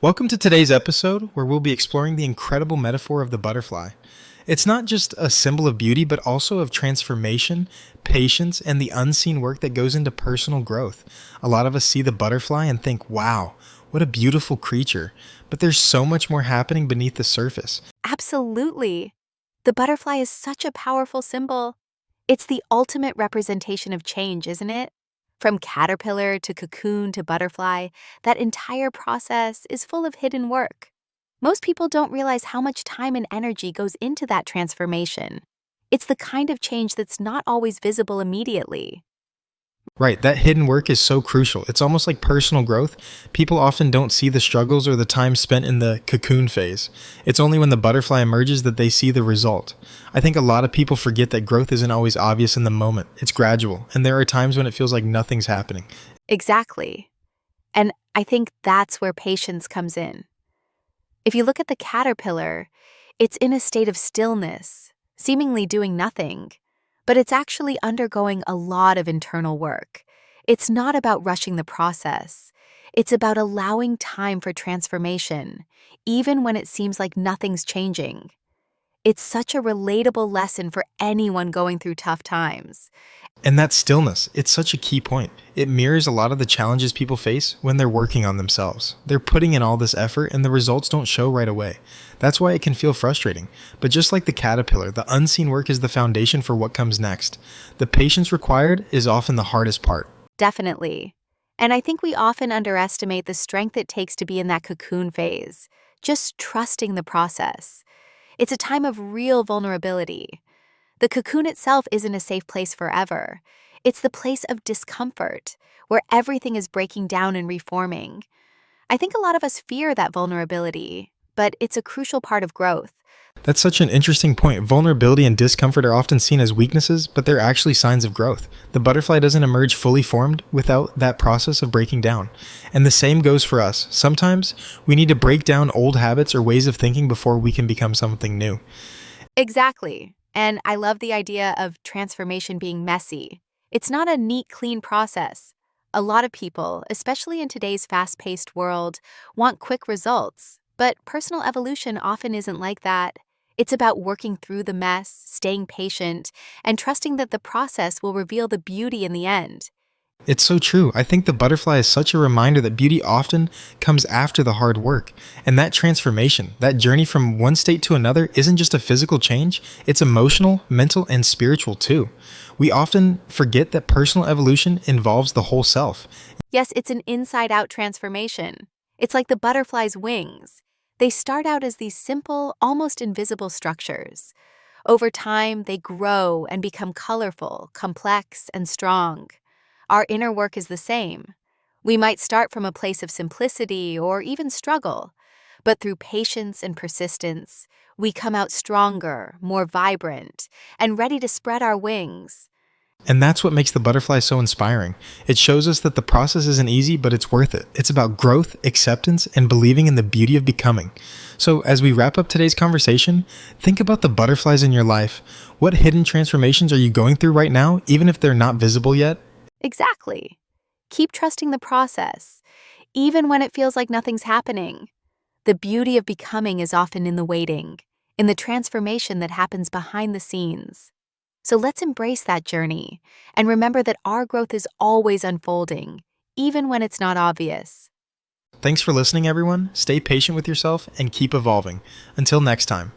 Welcome to today's episode, where we'll be exploring the incredible metaphor of the butterfly. It's not just a symbol of beauty, but also of transformation, patience, and the unseen work that goes into personal growth. A lot of us see the butterfly and think, wow, what a beautiful creature. But there's so much more happening beneath the surface. Absolutely. The butterfly is such a powerful symbol. It's the ultimate representation of change, isn't it? From caterpillar to cocoon to butterfly, that entire process is full of hidden work. Most people don't realize how much time and energy goes into that transformation. It's the kind of change that's not always visible immediately. Right, that hidden work is so crucial. It's almost like personal growth. People often don't see the struggles or the time spent in the cocoon phase. It's only when the butterfly emerges that they see the result. I think a lot of people forget that growth isn't always obvious in the moment. It's gradual, and there are times when it feels like nothing's happening. Exactly. And I think that's where patience comes in. If you look at the caterpillar, it's in a state of stillness, seemingly doing nothing, but it's actually undergoing a lot of internal work. It's not about rushing the process. It's about allowing time for transformation, even when it seems like nothing's changing. It's such a relatable lesson for anyone going through tough times. And that stillness, it's such a key point. It mirrors a lot of the challenges people face when they're working on themselves. They're putting in all this effort and the results don't show right away. That's why it can feel frustrating. But just like the caterpillar, the unseen work is the foundation for what comes next. The patience required is often the hardest part. Definitely. And I think we often underestimate the strength it takes to be in that cocoon phase, just trusting the process. It's a time of real vulnerability. The cocoon itself isn't a safe place forever. It's the place of discomfort, where everything is breaking down and reforming. I think a lot of us fear that vulnerability, but it's a crucial part of growth. That's such an interesting point. Vulnerability and discomfort are often seen as weaknesses, but they're actually signs of growth. The butterfly doesn't emerge fully formed without that process of breaking down. And the same goes for us. Sometimes we need to break down old habits or ways of thinking before we can become something new. Exactly. And I love the idea of transformation being messy. It's not a neat, clean process. A lot of people, especially in today's fast-paced world, want quick results. But personal evolution often isn't like that. It's about working through the mess, staying patient, and trusting that the process will reveal the beauty in the end. It's so true. I think the butterfly is such a reminder that beauty often comes after the hard work. And that transformation, that journey from one state to another, isn't just a physical change, it's emotional, mental, and spiritual too. We often forget that personal evolution involves the whole self. Yes, it's an inside-out transformation. It's like the butterfly's wings. They start out as these simple, almost invisible structures. Over time, they grow and become colorful, complex, and strong. Our inner work is the same. We might start from a place of simplicity or even struggle, but through patience and persistence, we come out stronger, more vibrant, and ready to spread our wings. And that's what makes the butterfly so inspiring. It shows us that the process isn't easy, but it's worth it. It's about growth, acceptance, and believing in the beauty of becoming. So as we wrap up today's conversation, think about the butterflies in your life. What hidden transformations are you going through right now, even if they're not visible yet? Exactly. Keep trusting the process, even when it feels like nothing's happening. The beauty of becoming is often in the waiting, in the transformation that happens behind the scenes. So let's embrace that journey and remember that our growth is always unfolding, even when it's not obvious. Thanks for listening, everyone. Stay patient with yourself and keep evolving. Until next time.